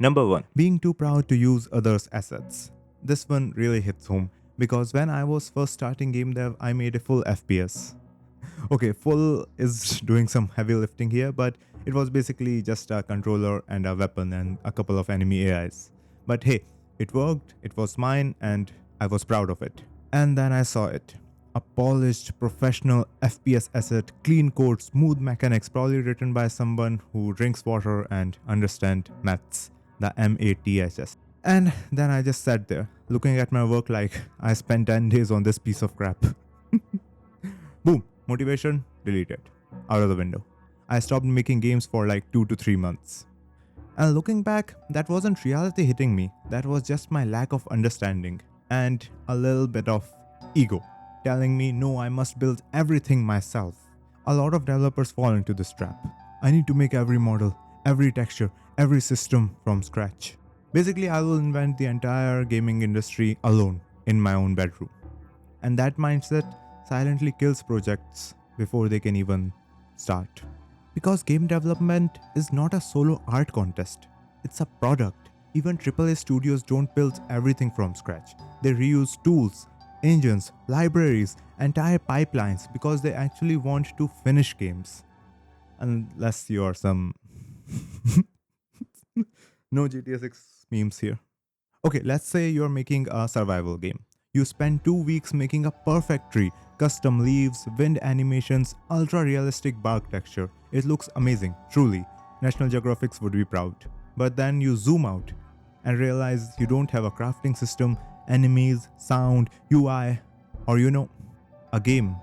Number 1. Being too proud to use others' assets. This one really hits home because when I was first starting game dev, I made a full FPS. Okay, full is doing some heavy lifting here, but it was basically just a controller and a weapon and a couple of enemy AIs. But hey, it worked, it was mine, and I was proud of it. And then I saw it. A polished, professional FPS asset, clean code, smooth mechanics, probably written by someone who drinks water and understands maths, the MATHS. And then I just sat there, looking at my work like I spent 10 days on this piece of crap. Boom, motivation deleted, out of the window. I stopped making games for like 2 to 3 months. And looking back, that wasn't reality hitting me, that was just my lack of understanding and a little bit of ego telling me no, I must build everything myself. A lot of developers fall into this trap. I need to make every model, every texture, every system from scratch. Basically, I will invent the entire gaming industry alone in my own bedroom. And that mindset silently kills projects before they can even start. Because game development is not a solo art contest, it's a product. Even AAA studios don't build everything from scratch. They reuse tools, engines, libraries, entire pipelines because they actually want to finish games. Unless you're some no GTA 6 memes here. Okay, let's say you're making a survival game. You spend 2 weeks making a perfect tree, custom leaves, wind animations, ultra realistic bark texture. It looks amazing, truly. National Geographic would be proud. But then you zoom out and realize you don't have a crafting system, enemies, sound, UI, or a game.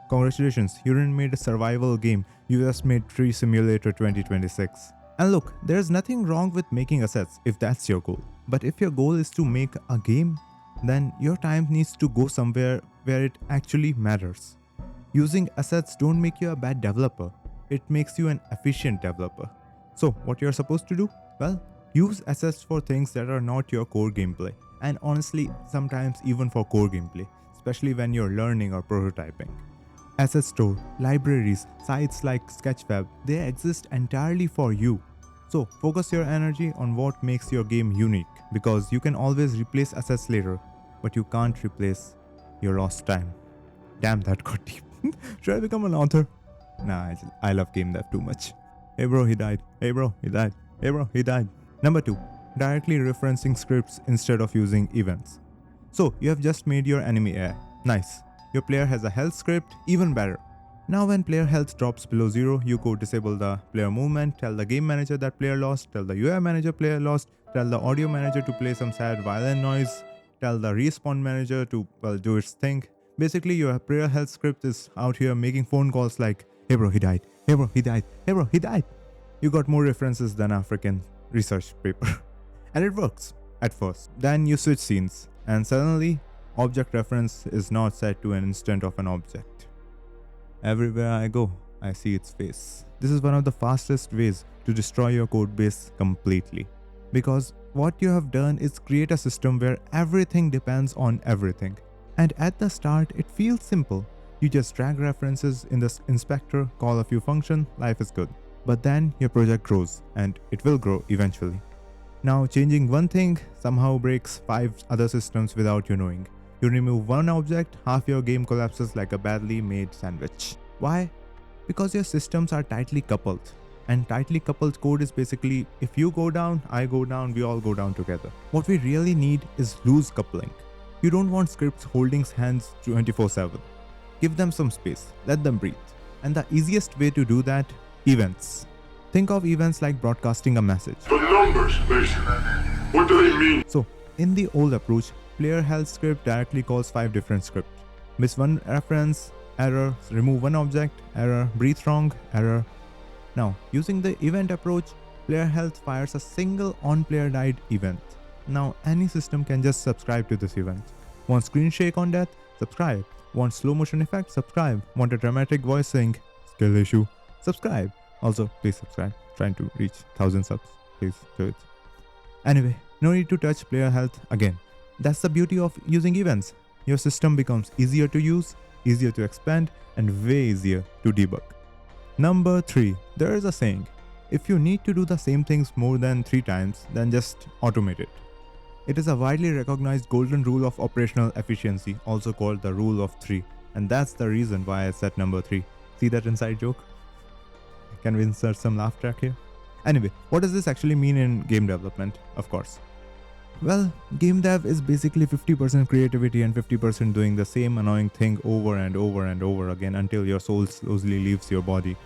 Congratulations, you didn't made a survival game, you just made Tree Simulator 2026. And look, there's nothing wrong with making assets if that's your goal. But if your goal is to make a game, then your time needs to go somewhere where it actually matters. Using assets don't make you a bad developer, it makes you an efficient developer. So what you're supposed to do? Well, use assets for things that are not your core gameplay. And honestly, sometimes even for core gameplay, especially when you're learning or prototyping. Asset store, libraries, sites like Sketchfab, they exist entirely for you. So focus your energy on what makes your game unique, because you can always replace assets later, but you can't replace your lost time. Damn, that got deep. Should I become an author? Nah, I love game dev too much. Hey bro, he died. Hey bro, he died. Hey bro, he died. Number 2. Directly referencing scripts instead of using events. So you have just made your enemy AI. Nice. Your player has a health script, even better. Now when player health drops below 0, you go disable the player movement, tell the game manager that player lost, tell the UI manager player lost, tell the audio manager to play some sad violin noise, tell the respawn manager to do its thing. Basically your player health script is out here making phone calls like, hey bro, he died, hey bro, he died, hey bro, he died. You got more references than a freaking research paper. And it works at first. Then you switch scenes and suddenly object reference is not set to an instant of an object. Everywhere I go, I see its face. This is one of the fastest ways to destroy your codebase completely. Because what you have done is create a system where everything depends on everything. And at the start, it feels simple. You just drag references in the inspector, call a few functions, life is good. But then your project grows, and it will grow eventually. Now changing one thing somehow breaks 5 other systems without you knowing. You remove one object, half your game collapses like a badly made sandwich. Why? Because your systems are tightly coupled. And tightly coupled code is basically, if you go down, I go down, we all go down together. What we really need is loose coupling. You don't want scripts holding hands 24/7. Give them some space, let them breathe. And the easiest way to do that, events. Think of events like broadcasting a message. The numbers, basically. What do they mean? So, in the old approach, player health script directly calls 5 different scripts. Miss one reference, error, remove one object, error, breathe wrong, error. Now, using the event approach, player health fires a single on player died event. Now, any system can just subscribe to this event. Want screen shake on death? Subscribe. Want slow motion effect? Subscribe. Want a dramatic voice saying, skill issue? Subscribe. Also, please subscribe. Trying to reach 1000 subs. Please do it. Anyway, no need to touch player health again. That's the beauty of using events. Your system becomes easier to use, easier to expand, and way easier to debug. Number 3. There is a saying, If you need to do the same things more than 3 times, then just automate it. It is a widely recognized golden rule of operational efficiency, also called the rule of 3, and that's the reason why I set number 3. See that inside joke? Can we insert some laugh track here? Anyway, what does this actually mean in game development? Of course. Well, game dev is basically 50% creativity and 50% doing the same annoying thing over and over and over again until your soul slowly leaves your body.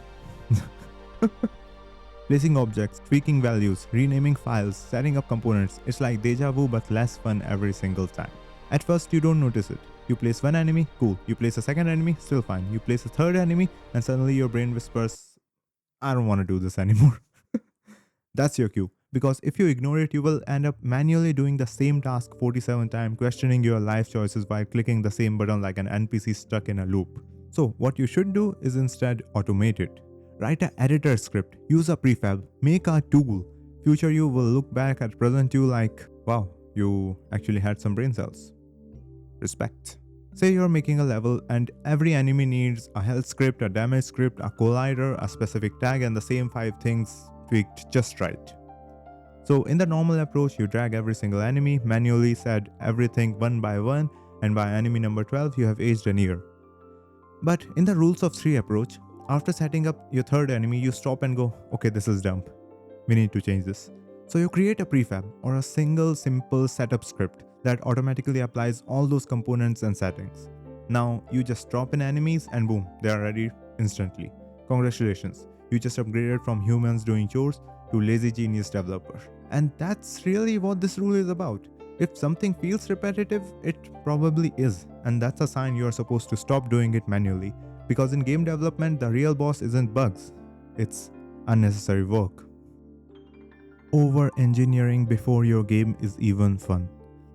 Placing objects, tweaking values, renaming files, setting up components, it's like deja vu but less fun every single time. At first you don't notice it. You place one enemy, cool. You place a second enemy, still fine. You place a third enemy and suddenly your brain whispers, I don't want to do this anymore. That's your cue. Because if you ignore it, you will end up manually doing the same task 47 times, questioning your life choices while clicking the same button like an NPC stuck in a loop. So what you should do is instead automate it. Write an editor script, use a prefab, make a tool. Future you will look back at present you like, wow, you actually had some brain cells. Respect. Say you're making a level and every enemy needs a health script, a damage script, a collider, a specific tag, and the same 5 things tweaked just right. So in the normal approach, you drag every single enemy, manually set everything one by one, and by enemy number 12, you have aged a year. But in the rules of 3 approach, after setting up your third enemy, you stop and go, okay, this is dumb. We need to change this. So you create a prefab or a single simple setup script that automatically applies all those components and settings. Now you just drop in enemies and boom, they are ready instantly. Congratulations, you just upgraded from humans doing chores to lazy genius developer. And that's really what this rule is about. If something feels repetitive, it probably is, and that's a sign you are supposed to stop doing it manually. Because in game development, the real boss isn't bugs, it's unnecessary work. Over-engineering before your game is even fun.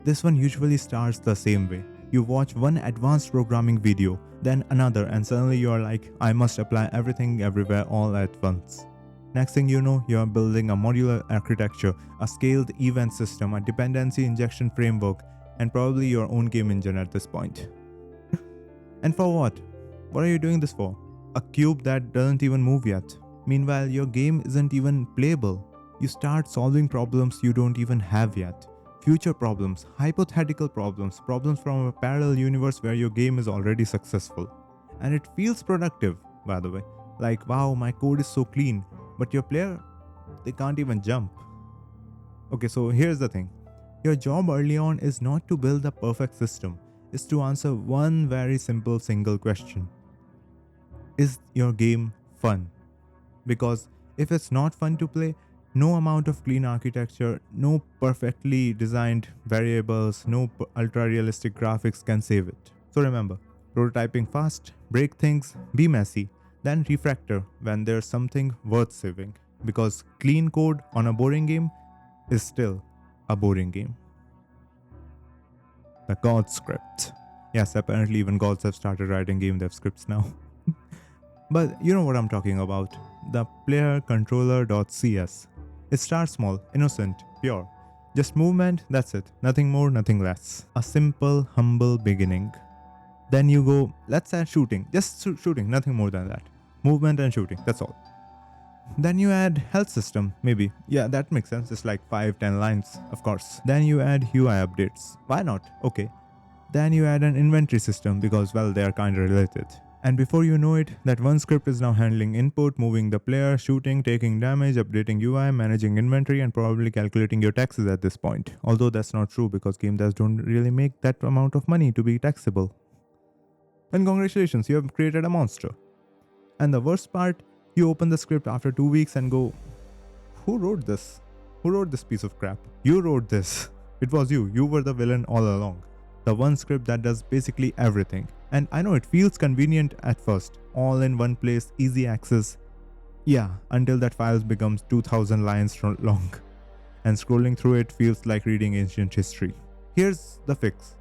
This one usually starts the same way. You watch one advanced programming video, then another, and suddenly you are like, I must apply everything everywhere all at once. Next thing you know, you are building a modular architecture, a scaled event system, a dependency injection framework, and probably your own game engine at this point. And for what? What are you doing this for? A cube that doesn't even move yet. Meanwhile, your game isn't even playable. You start solving problems you don't even have yet. Future problems, hypothetical problems, problems from a parallel universe where your game is already successful. And it feels productive, by the way. Like, wow, my code is so clean. But your player, they can't even jump. Okay, so here's the thing. Your job early on is not to build the perfect system. It's to answer one very simple single question. Is your game fun? Because if it's not fun to play, no amount of clean architecture, no perfectly designed variables, no ultra-realistic graphics can save it. So remember, prototyping fast, break things, be messy, then refactor when there's something worth saving. Because clean code on a boring game is still a boring game. The God script. Yes, apparently even gods have started writing game dev scripts now. But you know what I'm talking about. The player controller.cs. It starts small, innocent, pure. Just movement, that's it. Nothing more, nothing less. A simple, humble beginning. Then you go, let's add shooting. Just shooting, nothing more than that. Movement and shooting, that's all. Then you add health system, maybe. Yeah, that makes sense. It's like 5-10 lines, of course. Then you add UI updates. Why not? Okay. Then you add an inventory system because, well, they are kind of related. And before you know it, that one script is now handling input, moving the player, shooting, taking damage, updating UI, managing inventory, and probably calculating your taxes at this point. Although that's not true because game devs don't really make that amount of money to be taxable. And congratulations, you have created a monster. And the worst part, you open the script after 2 weeks and go, who wrote this? Who wrote this piece of crap? You wrote this. It was you. You were the villain all along. The one script that does basically everything. And I know it feels convenient at first. All in one place, easy access. Yeah, until that file becomes 2000 lines long. And scrolling through it feels like reading ancient history. Here's the fix.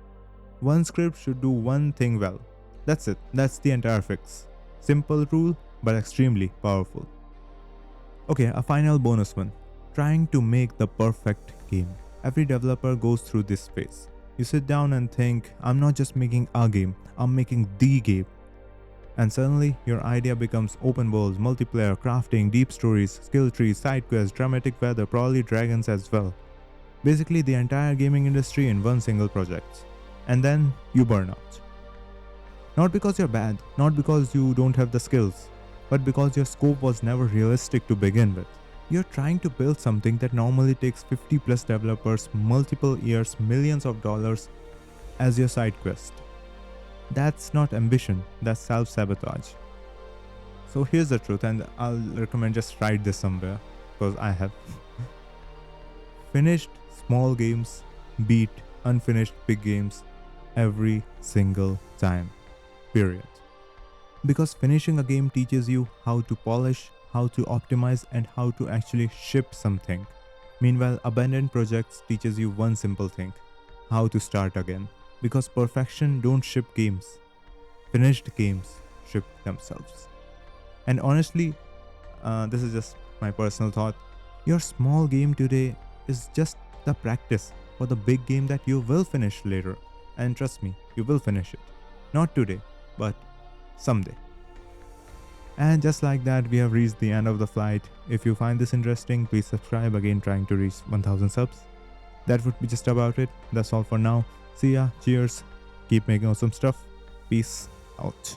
One script should do one thing well. That's it. That's the entire fix. Simple rule, but extremely powerful. Okay, a final bonus one. Trying to make the perfect game. Every developer goes through this phase. You sit down and think, I'm not just making a game, I'm making the game. And suddenly, your idea becomes open world, multiplayer, crafting, deep stories, skill trees, side quests, dramatic weather, probably dragons as well. Basically, the entire gaming industry in one single project. And then you burn out. Not because you're bad, not because you don't have the skills, but because your scope was never realistic to begin with. You're trying to build something that normally takes 50 plus developers, multiple years, millions of dollars as your side quest. That's not ambition, that's self sabotage. So here's the truth, and I'll recommend just write this somewhere because I have. Finished small games beat unfinished big games every single time. Period. Because finishing a game teaches you how to polish, how to optimize, and how to actually ship something. Meanwhile, abandoned projects teaches you one simple thing: how to start again. Because perfection don't ship games. Finished games ship themselves. And honestly, this is just my personal thought. Your small game today is just the practice for the big game that you will finish later. And trust me, you will finish it. Not today, but someday. And just like that, we have reached the end of the flight. If you find this interesting, please subscribe. Again, trying to reach 1000 subs. That would be just about it. That's all for now. See ya. Cheers. Keep making awesome stuff. Peace out.